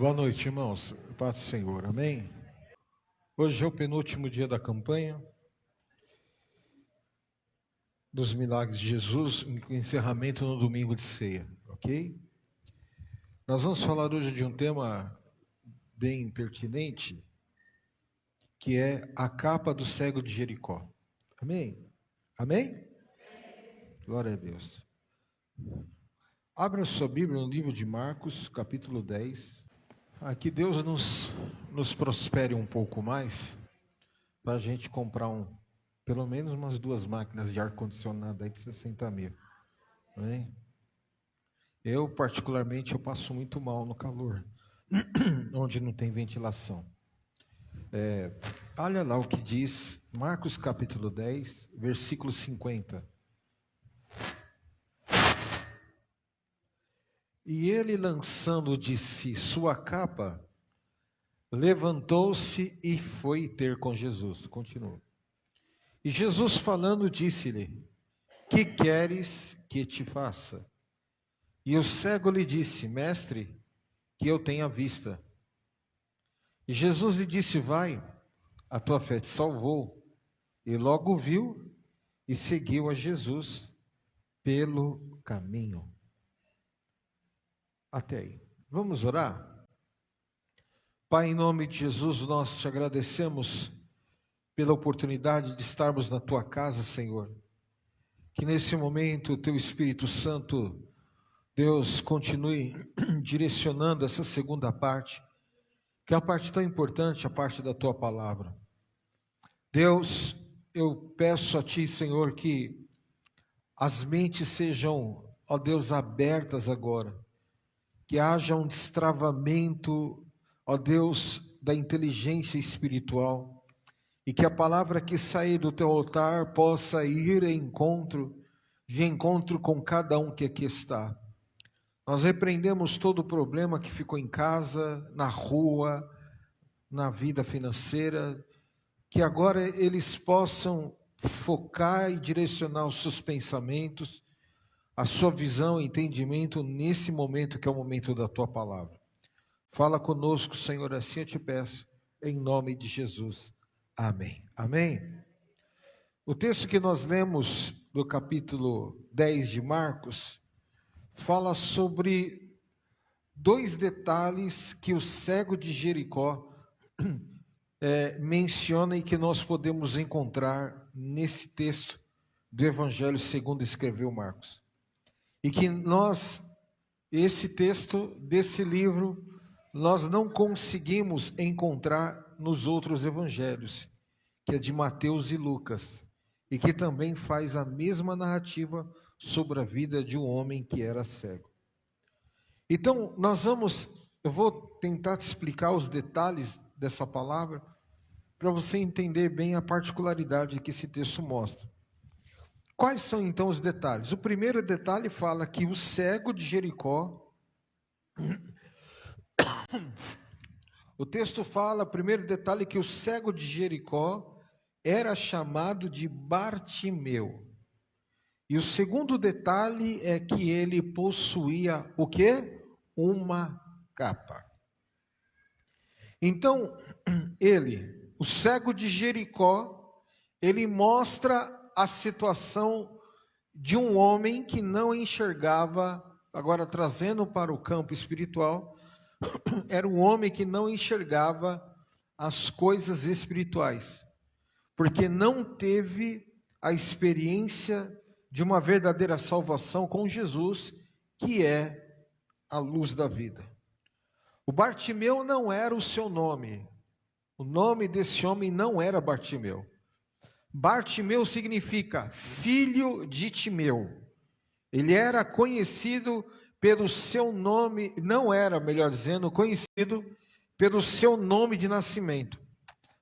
Boa noite, irmãos. Paz do Senhor, amém? Hoje é o penúltimo dia da campanha dos milagres de Jesus, encerramento no domingo de ceia, ok? Nós vamos falar hoje de um tema bem pertinente, que é a capa do cego de Jericó. Amém? Amém? Glória a Deus. Abra sua Bíblia no livro de Marcos, capítulo 10. Que Deus nos prospere um pouco mais, para a gente comprar pelo menos umas 2 máquinas de ar-condicionado aí de 60 mil. Amém? Eu, particularmente, eu passo muito mal no calor, onde não tem ventilação. Olha lá o que diz Marcos capítulo 10, versículo 50. E ele, lançando de si sua capa, levantou-se e foi ter com Jesus. Continua. E Jesus, falando, disse-lhe: que queres que te faça? E o cego lhe disse: mestre, que eu tenha vista. E Jesus lhe disse: vai, a tua fé te salvou. E logo viu e seguiu a Jesus pelo caminho. Até aí. Vamos orar? Pai, em nome de Jesus, nós te agradecemos pela oportunidade de estarmos na tua casa, Senhor. Que nesse momento o teu Espírito Santo, Deus, continue direcionando essa segunda parte, que é a parte tão importante, a parte da tua palavra. Deus, eu peço a ti, Senhor, que as mentes sejam, ó Deus, abertas agora. Que haja um destravamento, ó Deus, da inteligência espiritual, e que a palavra que sair do teu altar possa ir de encontro com cada um que aqui está. Nós repreendemos todo o problema que ficou em casa, na rua, na vida financeira, que agora eles possam focar e direcionar os seus pensamentos, a sua visão e entendimento nesse momento que é o momento da tua palavra. Fala conosco, Senhor, assim eu te peço, em nome de Jesus. Amém. Amém. O texto que nós lemos do capítulo 10 de Marcos fala sobre 2 detalhes que o cego de Jericó menciona e que nós podemos encontrar nesse texto do Evangelho segundo escreveu Marcos. E que esse texto desse livro, nós não conseguimos encontrar nos outros evangelhos, que é de Mateus e Lucas, e que também faz a mesma narrativa sobre a vida de um homem que era cego. Então, eu vou tentar te explicar os detalhes dessa palavra, para você entender bem a particularidade que esse texto mostra. Quais são então os detalhes? O primeiro detalhe fala que o cego de Jericó, o texto fala, primeiro detalhe, que o cego de Jericó era chamado de Bartimeu. E o segundo detalhe é que ele possuía o quê? Uma capa. Então, o cego de Jericó, ele mostra a situação de um homem que não enxergava, agora trazendo para o campo espiritual, era um homem que não enxergava as coisas espirituais, porque não teve a experiência de uma verdadeira salvação com Jesus, que é a luz da vida. O Bartimeu não era o seu nome, o nome desse homem não era Bartimeu. Bartimeu significa filho de Timeu. Ele era conhecido pelo seu nome, não era, melhor dizendo, conhecido pelo seu nome de nascimento,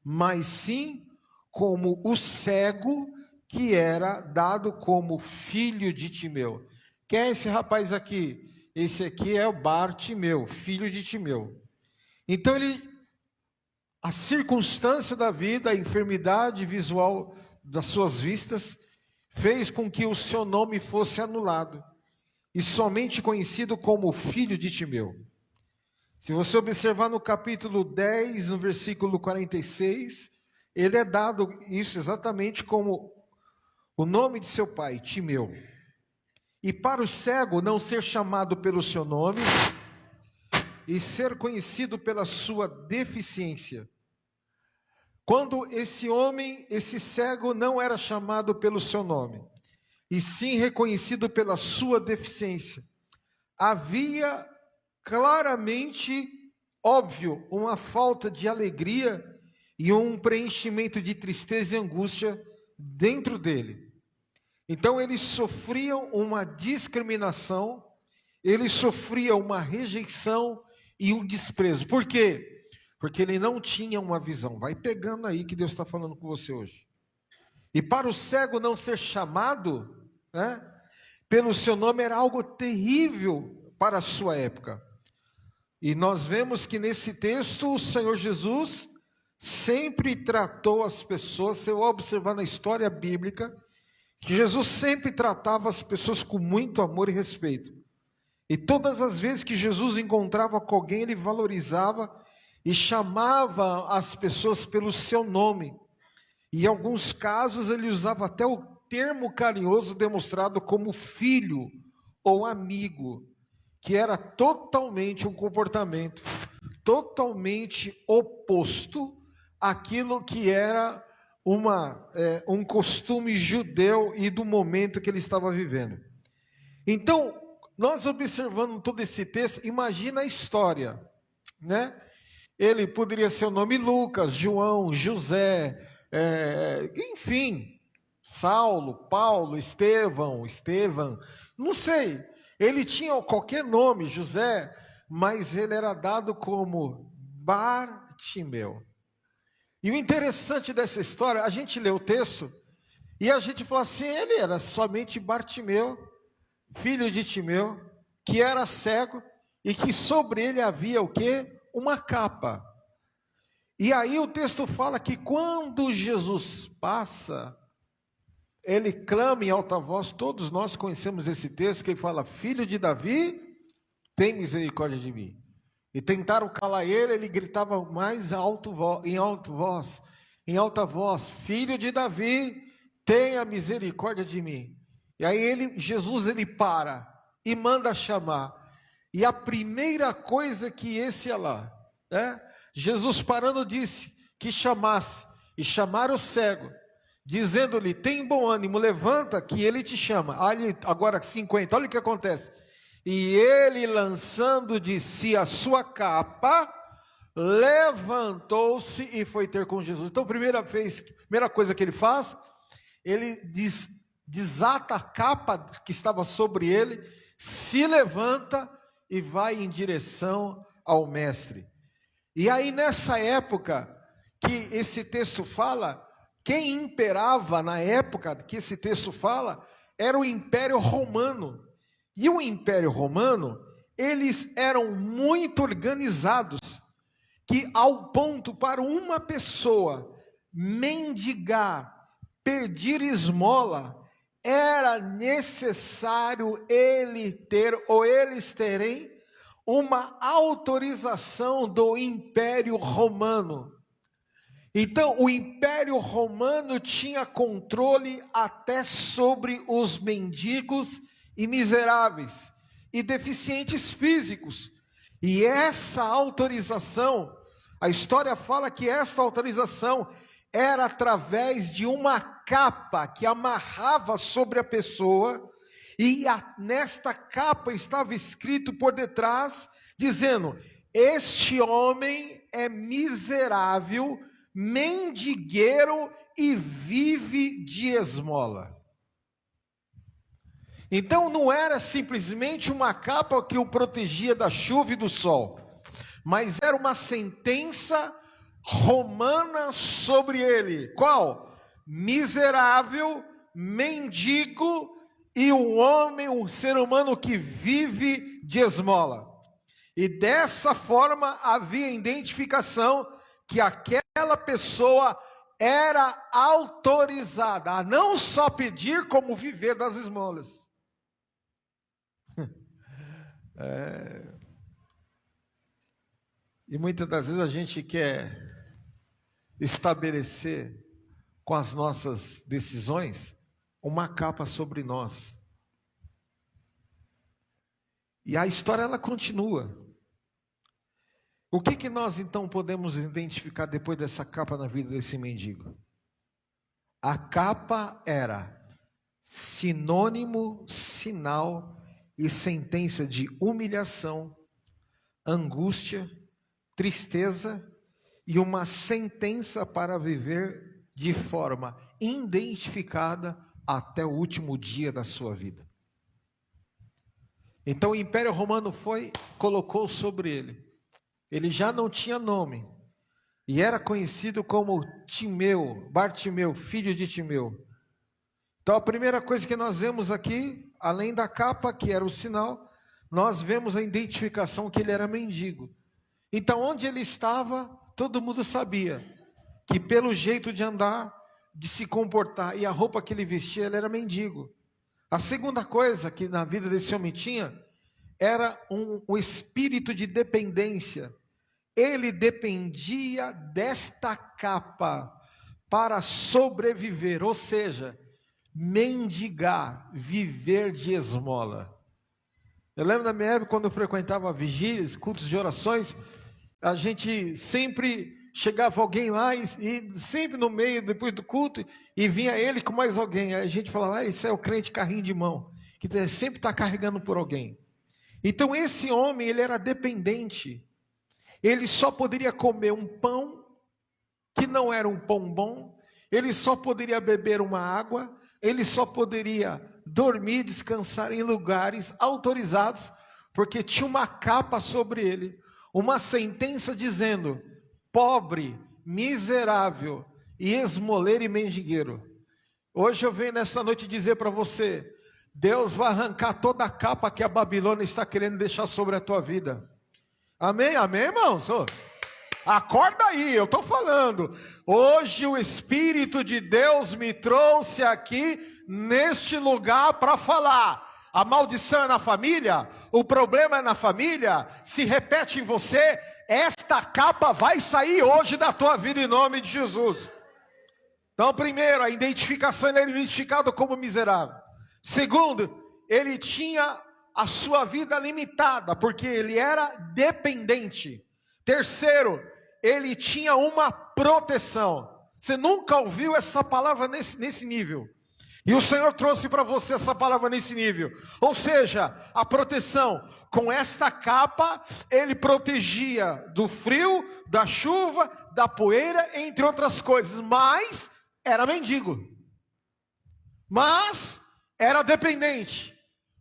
mas sim como o cego que era dado como filho de Timeu. Quem é esse rapaz aqui? Esse aqui é o Bartimeu, filho de Timeu. Então a circunstância da vida, a enfermidade visual das suas vistas, fez com que o seu nome fosse anulado, e somente conhecido como filho de Timeu. Se você observar no capítulo 10, no versículo 46, ele é dado isso exatamente como o nome de seu pai, Timeu. E para o cego não ser chamado pelo seu nome e ser conhecido pela sua deficiência. Quando esse homem, esse cego, não era chamado pelo seu nome, e sim reconhecido pela sua deficiência, havia claramente, óbvio, uma falta de alegria e um preenchimento de tristeza e angústia dentro dele. Então eles sofriam uma discriminação, eles sofriam uma rejeição e um desprezo. Por quê? Porque ele não tinha uma visão. Vai pegando aí que Deus está falando com você hoje. E para o cego não ser chamado, né, pelo seu nome era algo terrível para a sua época. E nós vemos que nesse texto o Senhor Jesus sempre tratou as pessoas, se eu observar na história bíblica, que Jesus sempre tratava as pessoas com muito amor e respeito. E todas as vezes que Jesus encontrava com alguém, ele valorizava e chamava as pessoas pelo seu nome. E em alguns casos ele usava até o termo carinhoso demonstrado como filho ou amigo, que era totalmente um comportamento totalmente oposto àquilo que era um costume judeu e do momento que ele estava vivendo. Então, nós observando todo esse texto, imagina a história, né? Ele poderia ser o nome Lucas, João, José, enfim, Saulo, Paulo, Estevão, não sei. Ele tinha qualquer nome, José, mas ele era dado como Bartimeu. E o interessante dessa história, a gente lê o texto e a gente fala assim, ele era somente Bartimeu, filho de Timeu, que era cego e que sobre ele havia o quê? Uma capa. E aí o texto fala que quando Jesus passa, ele clama em alta voz, todos nós conhecemos esse texto, que ele fala, filho de Davi, tem misericórdia de mim. E tentaram calar ele, ele gritava mais alto, em alta voz, filho de Davi, tenha misericórdia de mim. E aí Jesus para e manda chamar. E a primeira coisa que esse ia lá, né? Jesus parando disse que chamasse, e chamaram o cego, dizendo-lhe, tem bom ânimo, levanta que ele te chama. Agora 50, olha o que acontece. E ele, lançando de si a sua capa, levantou-se e foi ter com Jesus. Então, primeira coisa que ele faz, ele desata a capa que estava sobre ele, se levanta e vai em direção ao mestre. E aí, nessa época que esse texto fala, quem imperava na época que esse texto fala, era o Império Romano. E o Império Romano, eles eram muito organizados, que ao ponto para uma pessoa mendigar, pedir esmola, era necessário eles terem uma autorização do Império Romano. Então, o Império Romano tinha controle até sobre os mendigos e miseráveis e deficientes físicos. E essa autorização, a história fala que essa autorização era através de uma capa que amarrava sobre a pessoa, e nesta capa estava escrito por detrás, dizendo, este homem é miserável, mendigueiro e vive de esmola. Então não era simplesmente uma capa que o protegia da chuva e do sol, mas era uma sentença romana sobre ele. Qual? Miserável, mendigo e um ser humano que vive de esmola. E dessa forma havia identificação que aquela pessoa era autorizada a não só pedir, como viver das esmolas. E muitas das vezes a gente quer estabelecer com as nossas decisões uma capa sobre nós. E a história ela continua. O que nós então podemos identificar depois dessa capa na vida desse mendigo? A capa era sinônimo, sinal e sentença de humilhação, angústia, tristeza e uma sentença para viver de forma identificada até o último dia da sua vida. Então o Império Romano colocou sobre ele. Ele já não tinha nome e era conhecido como Bartimeu, filho de Timeu. Então a primeira coisa que nós vemos aqui, além da capa, que era o sinal, nós vemos a identificação que ele era mendigo. Então onde ele estava, todo mundo sabia que pelo jeito de andar, de se comportar e a roupa que ele vestia, ele era mendigo. A segunda coisa que na vida desse homem tinha, era um espírito de dependência. Ele dependia desta capa para sobreviver, ou seja, mendigar, viver de esmola. Eu lembro na minha época, quando eu frequentava vigílias, cultos de orações, a gente sempre chegava alguém lá e sempre no meio, depois do culto, e vinha ele com mais alguém. Aí a gente falava, isso é o crente carrinho de mão, que sempre está carregando por alguém. Então esse homem, ele era dependente. Ele só poderia comer um pão, que não era um pão bom. Ele só poderia beber uma água. Ele só poderia dormir, descansar em lugares autorizados, porque tinha uma capa sobre ele, uma sentença dizendo, pobre, miserável e esmoleiro e mendigueiro. Hoje eu venho nessa noite dizer para você, Deus vai arrancar toda a capa que a Babilônia está querendo deixar sobre a tua vida. Amém? Amém, irmãos? Acorda aí, eu estou falando. Hoje o Espírito de Deus me trouxe aqui neste lugar para falar. A maldição é na família, o problema é na família, se repete em você, esta capa vai sair hoje da tua vida em nome de Jesus. Então, primeiro, a identificação, ele era identificado como miserável. Segundo, ele tinha a sua vida limitada, porque ele era dependente. Terceiro, ele tinha uma proteção. Você nunca ouviu essa palavra nesse nível. E o Senhor trouxe para você essa palavra nesse nível. Ou seja, a proteção. Com esta capa, ele protegia do frio, da chuva, da poeira, entre outras coisas. Mas era mendigo. Mas era dependente.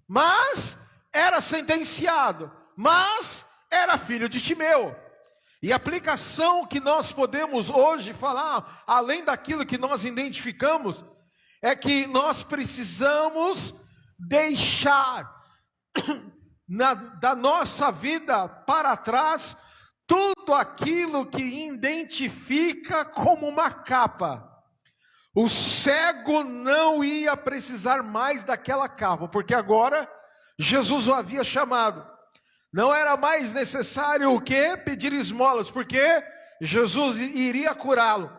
Mas era sentenciado. Mas era filho de Timeu. E a aplicação que nós podemos hoje falar, além daquilo que nós identificamos, é que nós precisamos deixar da nossa vida para trás tudo aquilo que identifica como uma capa. O cego não ia precisar mais daquela capa, porque agora Jesus o havia chamado. Não era mais necessário o quê? Pedir esmolas, porque Jesus iria curá-lo.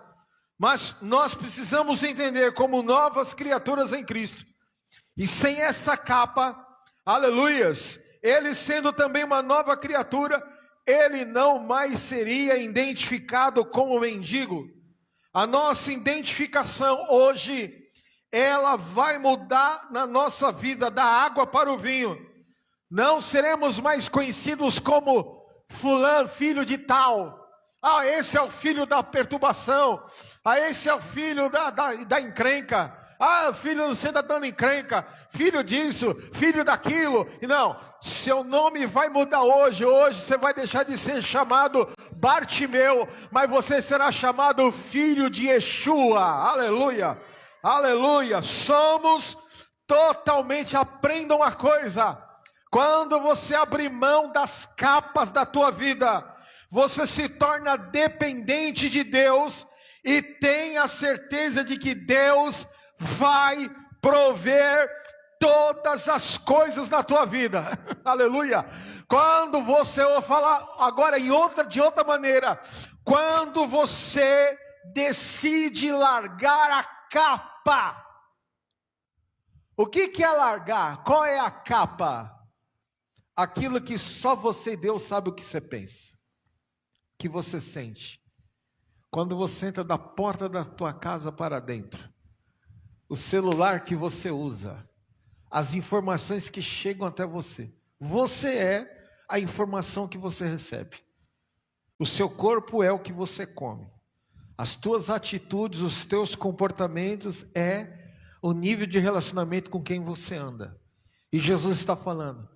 Mas nós precisamos entender como novas criaturas em Cristo. E sem essa capa, aleluias, ele sendo também uma nova criatura, ele não mais seria identificado como mendigo. A nossa identificação hoje, ela vai mudar na nossa vida, da água para o vinho. Não seremos mais conhecidos como fulano, filho de tal. Ah, esse é o filho da perturbação. Ah, esse é o filho da encrenca. Ah, filho não sei da dando encrenca. Filho disso, filho daquilo. E não, seu nome vai mudar hoje. Hoje você vai deixar de ser chamado Bartimeu, mas você será chamado filho de Yeshua. Aleluia, aleluia. Somos totalmente, aprenda uma coisa. Quando você abrir mão das capas da tua vida, você se torna dependente de Deus e tem a certeza de que Deus vai prover todas as coisas na tua vida. Aleluia. Quando você, eu vou falar agora de outra maneira, quando você decide largar a capa. O que é largar? Qual é a capa? Aquilo que só você e Deus sabe o que você pensa, o que você sente. Quando você entra da porta da tua casa para dentro, o celular que você usa, as informações que chegam até você. Você é a informação que você recebe. O seu corpo é o que você come. As tuas atitudes, os teus comportamentos é o nível de relacionamento com quem você anda. E Jesus está falando,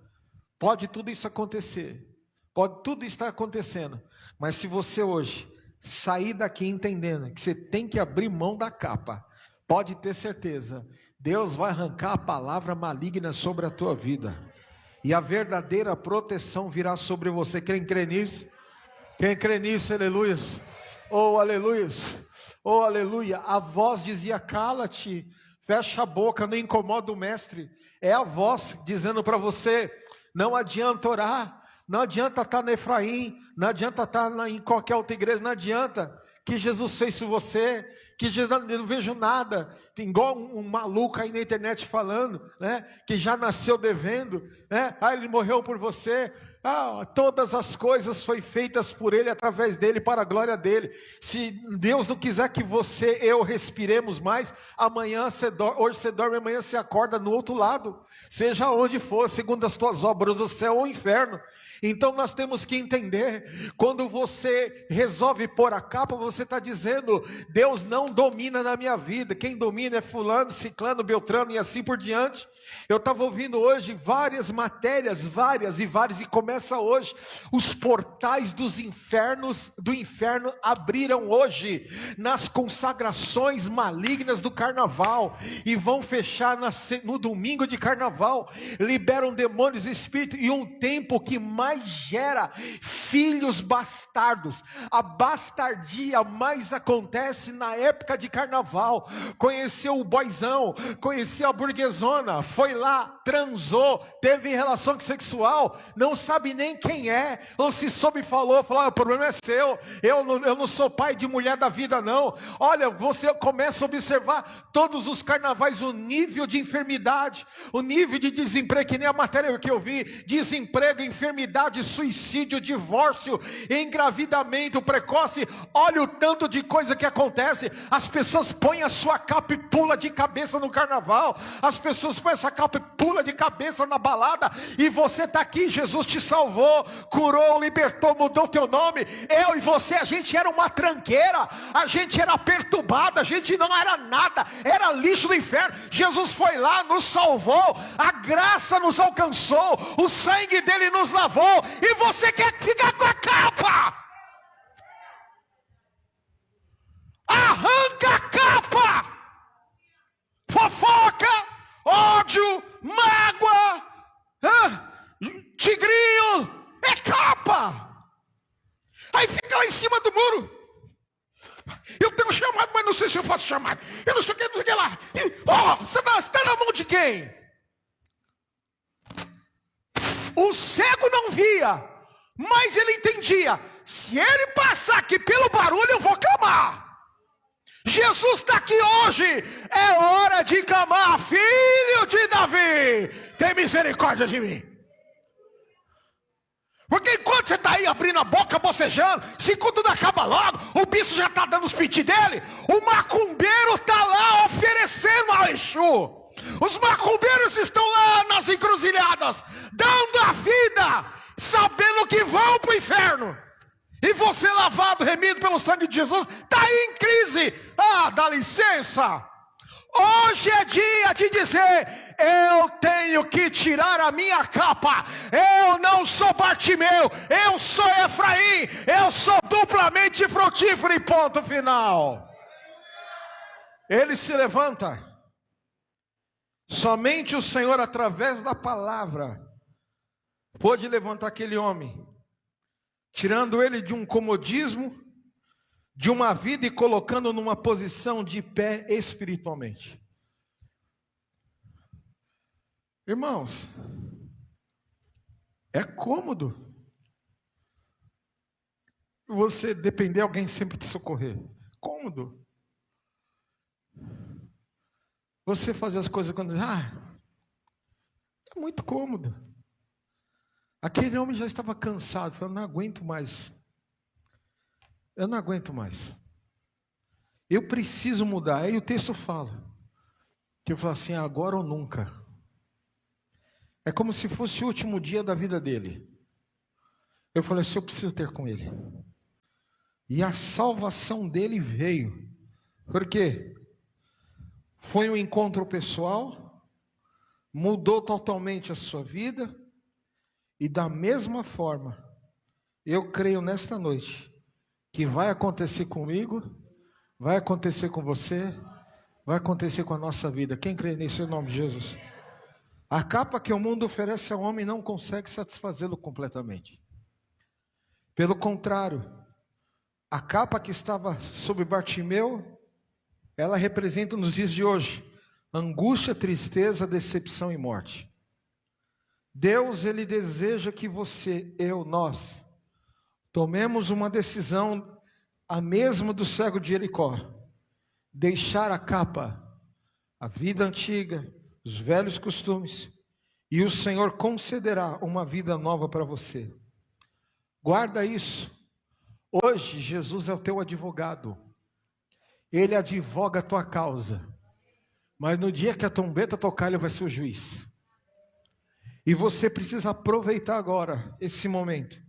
pode tudo isso acontecer, pode tudo estar acontecendo, mas se você hoje sair daqui entendendo que você tem que abrir mão da capa, pode ter certeza, Deus vai arrancar a palavra maligna sobre a tua vida, e a verdadeira proteção virá sobre você. Quem crê nisso? Quem crê nisso, aleluia. Oh, aleluia. Oh, aleluia. A voz dizia, cala-te, fecha a boca, não incomoda o mestre. É a voz dizendo para você, não adianta orar, não adianta estar na Efraim, não adianta estar em qualquer outra igreja, não adianta. Que Jesus fez por você, que Jesus, eu não vejo nada, tem igual um maluco aí na internet falando, né, que já nasceu devendo, né, ele morreu por você, todas as coisas foram feitas por ele, através dele, para a glória dele. Se Deus não quiser que você e eu respiremos mais, amanhã hoje você dorme, amanhã você acorda no outro lado, seja onde for, segundo as tuas obras, o céu ou o inferno. Então nós temos que entender, quando você resolve pôr a capa, você está dizendo, Deus não domina na minha vida, quem domina é fulano, ciclano, beltrano e assim por diante. Eu estava ouvindo hoje várias matérias, e começa hoje, os portais do inferno abriram hoje, nas consagrações malignas do carnaval, e vão fechar no domingo de carnaval, liberam demônios e espíritos, e um tempo que mais gera filhos bastardos, a bastardia mais acontece na época de carnaval. Conheceu o boizão, conheceu a burguesona, foi lá, transou, teve relação sexual, não sabe nem quem é, ou se soube falou, o problema é seu, eu não sou pai de mulher da vida não. Olha, você começa a observar todos os carnavais, o nível de enfermidade, o nível de desemprego, que nem a matéria que eu vi, desemprego, enfermidade, suicídio, divórcio, engravidamento precoce. Olha o tanto de coisa que acontece. As pessoas põem a sua capa e pula de cabeça no carnaval, as pessoas põem essa capa e pula de cabeça na balada, e você está aqui, Jesus te salvou, curou, libertou, mudou teu nome. Eu e você, a gente era uma tranqueira, a gente era perturbado, a gente não era nada, era lixo do inferno. Jesus foi lá, nos salvou, a graça nos alcançou, o sangue dele nos lavou, e você quer ficar com a capa? Arranca a capa! Fofoca, ódio, mágoa, tigrinho, é capa. Aí fica lá em cima do muro. Eu tenho chamado, mas não sei se eu faço chamado. Eu não sei o que, não sei o que lá. Você está na mão de quem? O cego não via, mas ele entendia. Se ele passar aqui pelo barulho, eu vou clamar. Jesus está aqui hoje, é hora de clamar, filho de Davi, tem misericórdia de mim. Porque enquanto você está aí abrindo a boca, bocejando, se tudo acaba logo, o bicho já está dando os piti dele, o macumbeiro está lá oferecendo ao Exu. Os macumbeiros estão lá nas encruzilhadas, dando a vida, sabendo que vão para o inferno. E você, lavado, remido pelo sangue de Jesus, está aí em crise. Dá licença. Hoje é dia de dizer, eu tenho que tirar a minha capa. Eu não sou Bartimeu, eu sou Efraim, eu sou duplamente frutífero, e ponto final. Ele se levanta. Somente o Senhor, através da palavra, pôde levantar aquele homem, tirando ele de um comodismo, de uma vida, e colocando numa posição de pé espiritualmente. Irmãos, é cômodo você depender de alguém sempre te socorrer. Cômodo. Você fazer as coisas quando... é muito cômodo. Aquele homem já estava cansado, falou, não aguento mais. Eu não aguento mais. Eu preciso mudar. Aí o texto fala, que eu falo assim, agora ou nunca. É como se fosse o último dia da vida dele. Eu falei assim, eu preciso ter com ele. E a salvação dele veio. Por quê? Foi um encontro pessoal, mudou totalmente a sua vida, e da mesma forma, eu creio nesta noite, que vai acontecer comigo, vai acontecer com você, vai acontecer com a nossa vida. Quem crê nisso em nome de Jesus? A capa que o mundo oferece ao homem não consegue satisfazê-lo completamente. Pelo contrário, a capa que estava sobre Bartimeu, ela representa nos dias de hoje angústia, tristeza, decepção e morte. Deus, Ele deseja que você, eu, nós, tomemos uma decisão, a mesma do cego de Jericó, deixar a capa, a vida antiga, os velhos costumes, e o Senhor concederá uma vida nova para você. Guarda isso. Hoje Jesus é o teu advogado. Ele advoga a tua causa. Mas no dia que a trombeta tocar, ele vai ser o juiz. E você precisa aproveitar agora esse momento.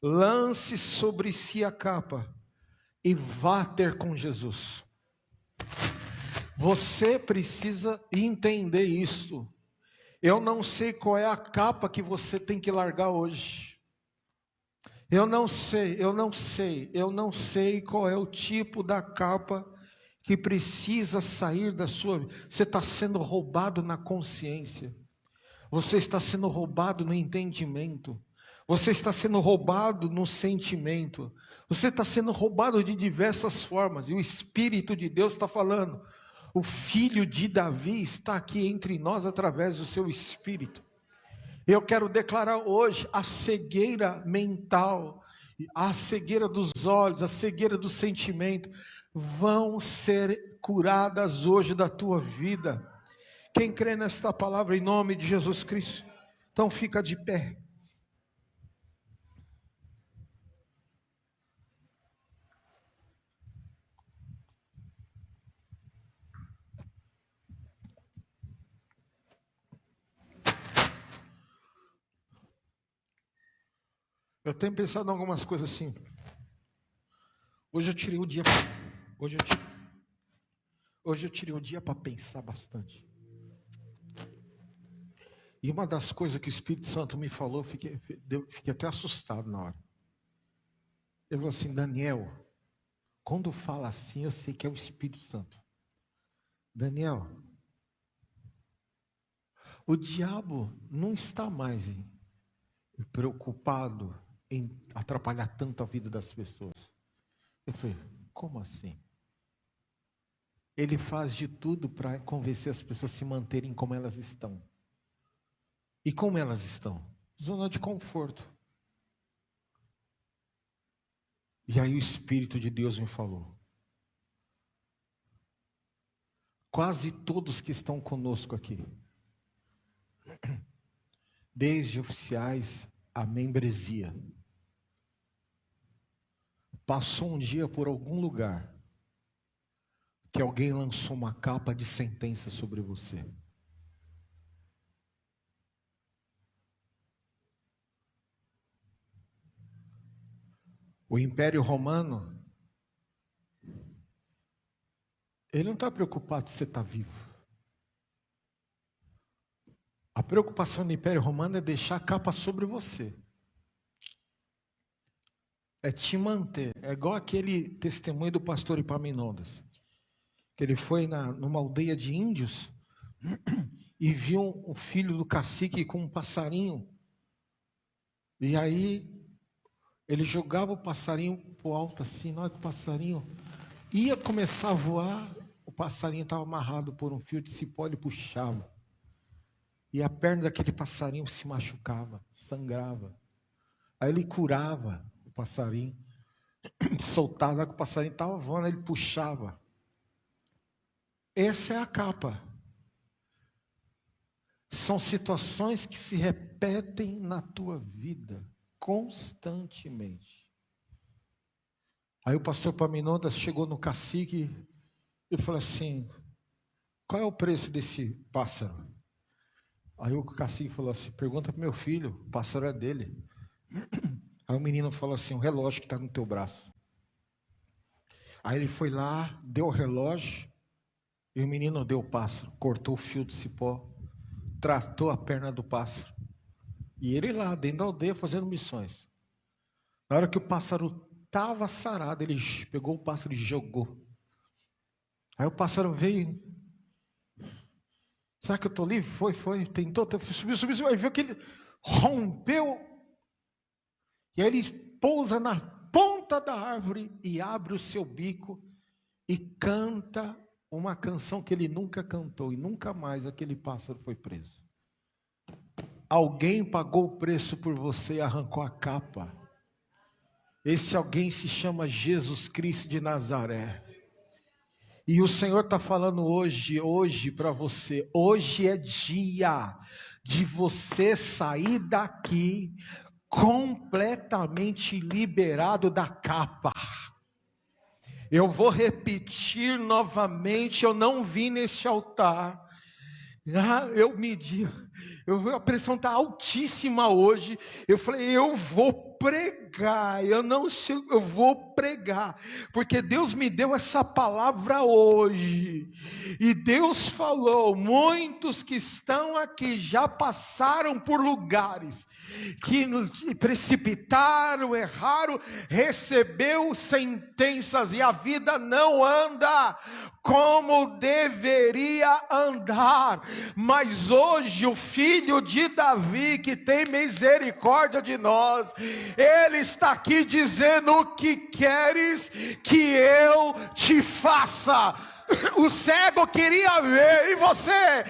Lance sobre si a capa e vá ter com Jesus. Você precisa entender isto. Eu não sei qual é a capa que você tem que largar hoje. Eu não sei qual é o tipo da capa que precisa sair da sua vida. Você está sendo roubado na consciência. Você está sendo roubado no entendimento. Você está sendo roubado no sentimento. Você está sendo roubado de diversas formas. E o Espírito de Deus está falando. O filho de Davi está aqui entre nós através do seu Espírito. Eu quero declarar hoje a cegueira mental, a cegueira dos olhos, a cegueira do sentimento, vão ser curadas hoje da tua vida. Quem crê nesta palavra em nome de Jesus Cristo, então fica de pé. Eu tenho pensado em algumas coisas assim. Hoje eu tirei o dia. Hoje eu tirei o dia para pensar bastante. E uma das coisas que o Espírito Santo me falou, fiquei até assustado na hora. Ele falou assim, Daniel, quando fala assim, eu sei que é o Espírito Santo. Daniel, o diabo não está mais preocupado em atrapalhar tanto a vida das pessoas. Eu falei, como assim? Ele faz de tudo para convencer as pessoas a se manterem como elas estão. E como elas estão? Zona de conforto. E aí o Espírito de Deus me falou. Quase todos que estão conosco aqui, desde oficiais a membresia, passou um dia por algum lugar que alguém lançou uma capa de sentença sobre você. O Império Romano, ele não está preocupado se você está vivo. A preocupação do Império Romano é deixar a capa sobre você. É te manter. É igual aquele testemunho do pastor Epaminondas. Que ele foi numa aldeia de índios e viu um filho do cacique com um passarinho. E aí ele jogava o passarinho para o alto assim. Na hora que o passarinho ia começar a voar, o passarinho estava amarrado por um fio de cipó, ele puxava. E a perna daquele passarinho se machucava, sangrava. Aí ele curava o passarinho, soltava, que o passarinho estava voando, ele puxava. Essa é a capa. São situações que se repetem na tua vida constantemente. Aí o pastor Paminondas chegou no cacique e falou assim: qual é o preço desse pássaro? Aí o cacique falou assim: pergunta para meu filho, o pássaro é dele. Aí o menino falou assim: o relógio que está no teu braço. Aí ele foi lá, deu o relógio, e o menino deu o pássaro, cortou o fio de cipó, tratou a perna do pássaro. E ele lá, dentro da aldeia, fazendo missões. Na hora que o pássaro estava sarado, ele pegou o pássaro e jogou. Aí o pássaro veio. Será que eu estou livre? Foi. Tentou, subiu. Aí viu que ele rompeu. E aí ele pousa na ponta da árvore e abre o seu bico e canta uma canção que ele nunca cantou. E nunca mais aquele pássaro foi preso. Alguém pagou o preço por você e arrancou a capa. Esse alguém se chama Jesus Cristo de Nazaré. E o Senhor está falando hoje para você. Hoje é dia de você sair daqui completamente liberado da capa. Eu vou repetir novamente, eu não vim neste altar. A pressão está altíssima hoje. Eu falei, eu vou pregar, eu vou pregar, porque Deus me deu essa palavra hoje, e Deus falou, muitos que estão aqui já passaram por lugares, que precipitaram, erraram, recebeu sentenças, e a vida não anda como deveria andar, mas hoje o Filho de Davi, que tem misericórdia de nós, Ele está aqui dizendo: o que queres que eu te faça? O cego queria ver, e você?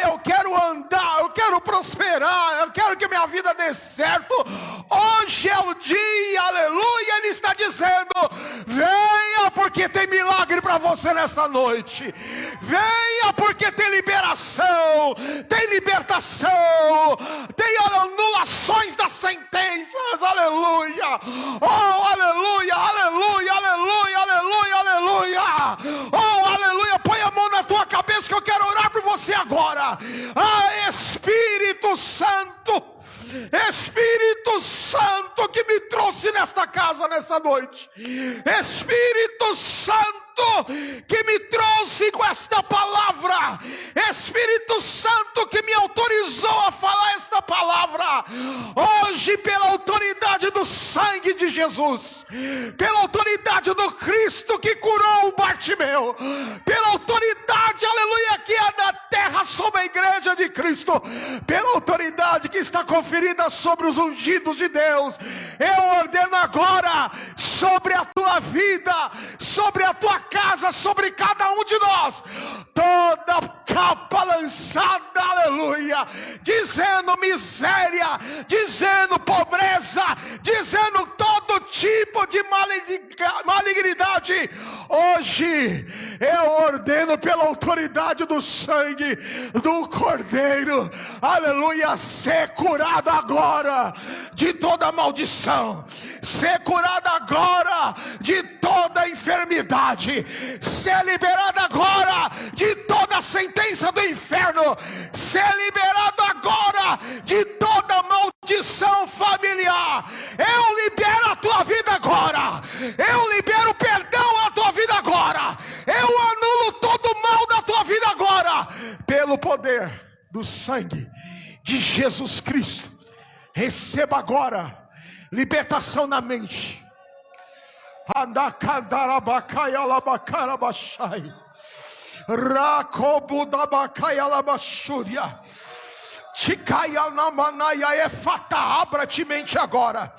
Eu quero andar, eu quero prosperar, eu quero que minha vida dê certo. Hoje é o dia, aleluia. Ele está dizendo: venha, porque tem milagre para você nesta noite. Venha, porque tem liberação, tem libertação, tem anulações das sentenças, aleluia. Oh, aleluia, aleluia, aleluia, aleluia, aleluia. Oh, aleluia, põe a mão na tua cabeça que eu quero orar por você agora. Espírito Santo, Espírito Santo que me trouxe nesta casa nesta noite, Espírito Santo que me trouxe com esta palavra, Espírito Santo que me autorizou a falar esta palavra, hoje pela autoridade do sangue de Jesus, pela autoridade do Cristo que curou o Bartimeu, pela autoridade, aleluia, que é da terra sobre a igreja de Cristo, pela autoridade que está conferida sobre os ungidos de Deus, eu ordeno agora sobre a tua vida, sobre a tua casa, sobre cada um de nós, toda capa lançada, aleluia, dizendo miséria, dizendo pobreza, dizendo todo tipo de malignidade, hoje eu ordeno pela autoridade do sangue do Cordeiro, aleluia, ser curado agora de toda maldição, ser curado agora de toda enfermidade, ser liberado agora de toda sentença do inferno, ser liberado agora de toda maldição familiar. Eu libero a tua vida agora, eu libero perdão à tua vida agora, eu anulo todo o mal da tua vida agora, pelo poder do sangue de Jesus Cristo. Receba agora libertação na mente. Andakandarabakaya labakarabashai. Rakobudabakaya labashuria. Chikaya namanaya efata. Abra-te mente agora.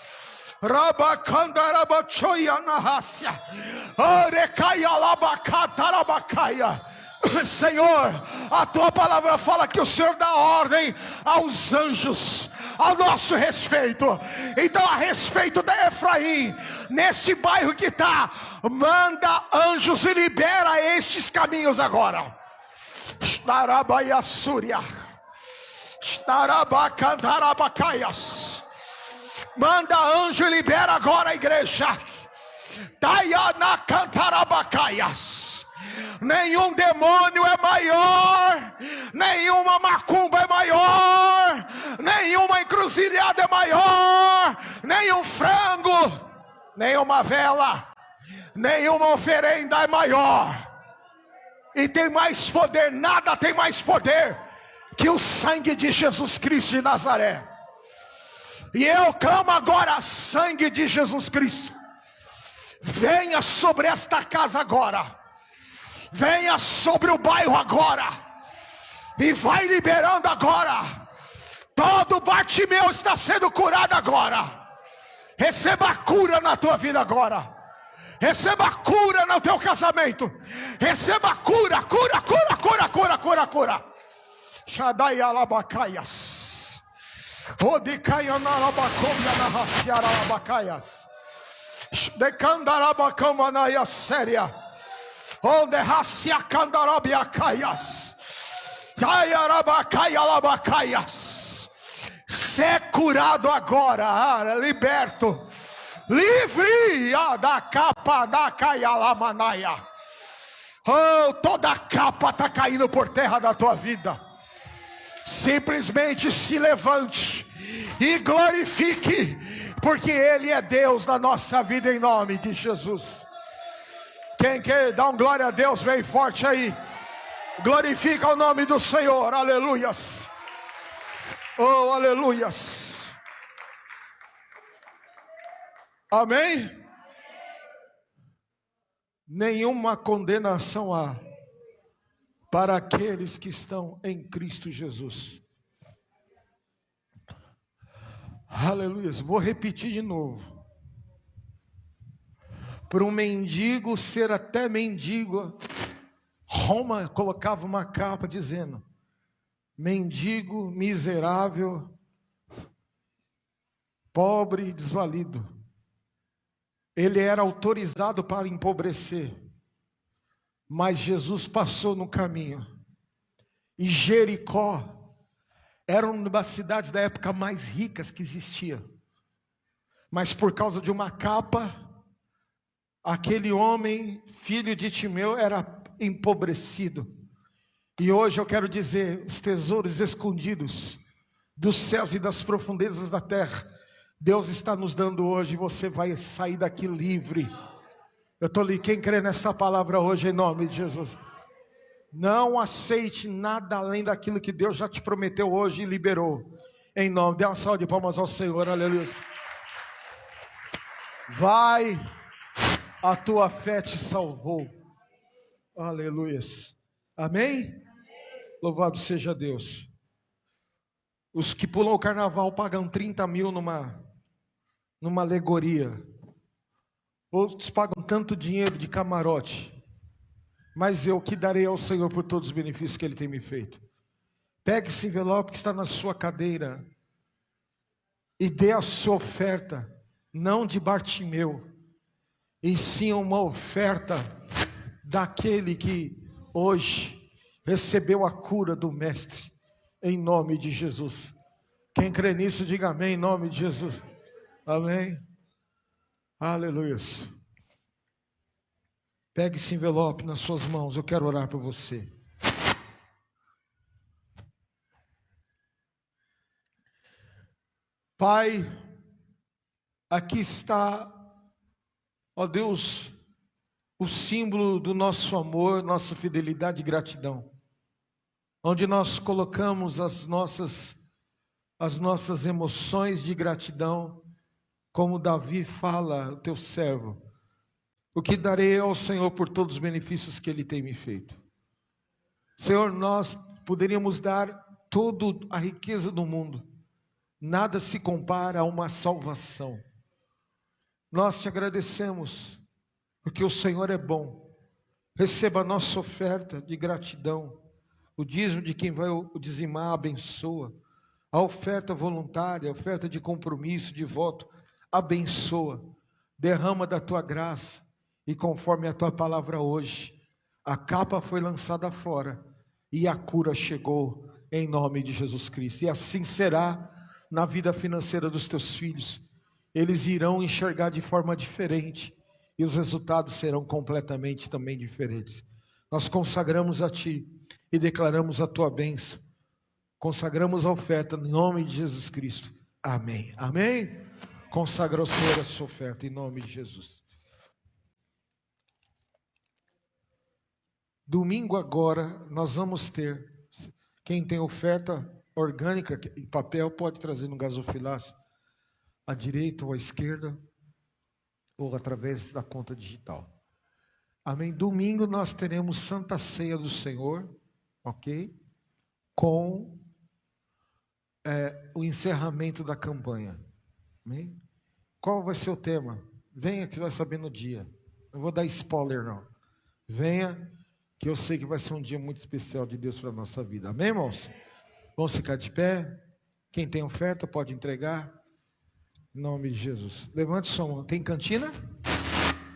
Rabakandarabachoya nahasya. Arekaya labakatarabakaya. Senhor, a tua palavra fala que o Senhor dá ordem aos anjos ao nosso respeito. Então, a respeito de Efraim, nesse bairro que está, manda anjos e libera estes caminhos agora. Manda anjo e libera agora a igreja. Dayana cantarabacaias. Nenhum demônio é maior, nenhuma macumba é maior, nenhuma encruzilhada é maior, nenhum frango, nenhuma vela, nenhuma oferenda é maior. E tem mais poder, nada tem mais poder que o sangue de Jesus Cristo de Nazaré. E eu clamo agora, sangue de Jesus Cristo, venha sobre esta casa agora. Venha sobre o bairro agora. E vai liberando agora. Todo Bartimeu está sendo curado agora. Receba a cura na tua vida agora. Receba a cura no teu casamento. Receba a cura, cura, cura, cura, cura, cura, cura. Shaddai alabacaias. Odicaianarabacombia na raciara alabacaias. Decandarabacamanaia séria. Onde racia candarabiacaias. Jaiarabacaialabacaias. Ser curado agora, liberto, livre da capa da caialamanaia. Oh, toda a capa está caindo por terra da tua vida. Simplesmente se levante e glorifique, porque Ele é Deus na nossa vida, em nome de Jesus. Quem quer dar um glória a Deus, vem forte aí. Glorifica o nome do Senhor, aleluias. Oh, aleluias. Amém? Nenhuma condenação há para aqueles que estão em Cristo Jesus. Aleluias. Vou repetir de novo. Para um mendigo ser até mendigo, Roma colocava uma capa dizendo: mendigo, miserável, pobre, desvalido. Ele era autorizado para empobrecer, mas Jesus passou no caminho. E Jericó era uma das cidades da época mais ricas que existia, mas por causa de uma capa, aquele homem, filho de Timeu, era empobrecido. E hoje eu quero dizer, os tesouros escondidos dos céus e das profundezas da terra, Deus está nos dando hoje. Você vai sair daqui livre. Eu estou ali, quem crê nessa palavra hoje, em nome de Jesus. Não aceite nada além daquilo que Deus já te prometeu hoje e liberou. Em nome, dê uma salva de palmas ao Senhor, aleluia. Vai, a tua fé te salvou. Aleluias. Amém? Louvado seja Deus. Os que pulam o carnaval pagam 30 mil numa alegoria. Outros pagam tanto dinheiro de camarote. Mas eu que darei ao Senhor por todos os benefícios que Ele tem me feito. Pegue esse envelope que está na sua cadeira e dê a sua oferta, não de Bartimeu, e sim uma oferta daquele que hoje recebeu a cura do Mestre, em nome de Jesus. Quem crê nisso, diga amém, em nome de Jesus. Amém. Aleluia. Pegue esse envelope nas suas mãos, eu quero orar por você. Pai, aqui está, ó Deus, o símbolo do nosso amor, nossa fidelidade e gratidão, onde nós colocamos as nossas emoções de gratidão, como Davi fala, o teu servo, o que darei ao Senhor por todos os benefícios que Ele tem me feito. Senhor, nós poderíamos dar toda a riqueza do mundo, nada se compara a uma salvação. Nós te agradecemos, porque o Senhor é bom, Receba a nossa oferta de gratidão. O dízimo de quem vai o dizimar, abençoa. A oferta voluntária, a oferta de compromisso, de voto, abençoa. Derrama da tua graça. E conforme a tua palavra hoje, a capa foi lançada fora e a cura chegou em nome de Jesus Cristo. E assim será na vida financeira dos teus filhos. Eles irão enxergar de forma diferente e os resultados serão completamente também diferentes. Nós consagramos a Ti e declaramos a Tua bênção. Consagramos a oferta em nome de Jesus Cristo. Amém. Amém? Consagra ao Senhor a sua oferta em nome de Jesus. Domingo agora nós vamos ter, quem tem oferta orgânica em papel pode trazer no gasofilácio, à direita ou à esquerda, ou através da conta digital. Amém? Domingo nós teremos Santa Ceia do Senhor, ok? Com o encerramento da campanha. Amém? Qual vai ser o tema? Venha que vai saber no dia. Não vou dar spoiler não. Venha, que eu sei que vai ser um dia muito especial de Deus para a nossa vida. Amém, irmãos? Vamos ficar de pé. Quem tem oferta pode entregar. Em nome de Jesus. Levante sua mão. Tem cantina?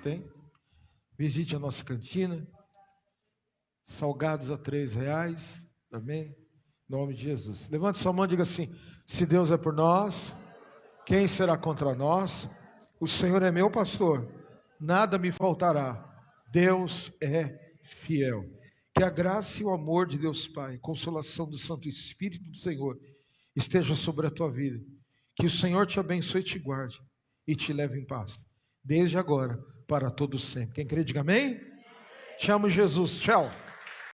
Tem. Visite a nossa cantina. Salgados a R$3. Amém? Em nome de Jesus. Levante sua mão e diga assim: se Deus é por nós, quem será contra nós? O Senhor é meu pastor, nada me faltará. Deus é fiel. Que a graça e o amor de Deus Pai, consolação do Santo Espírito do Senhor, esteja sobre a tua vida. Que o Senhor te abençoe e te guarde e te leve em paz, desde agora para todos sempre. Quem crê, diga amém. Te amo, Jesus. Tchau.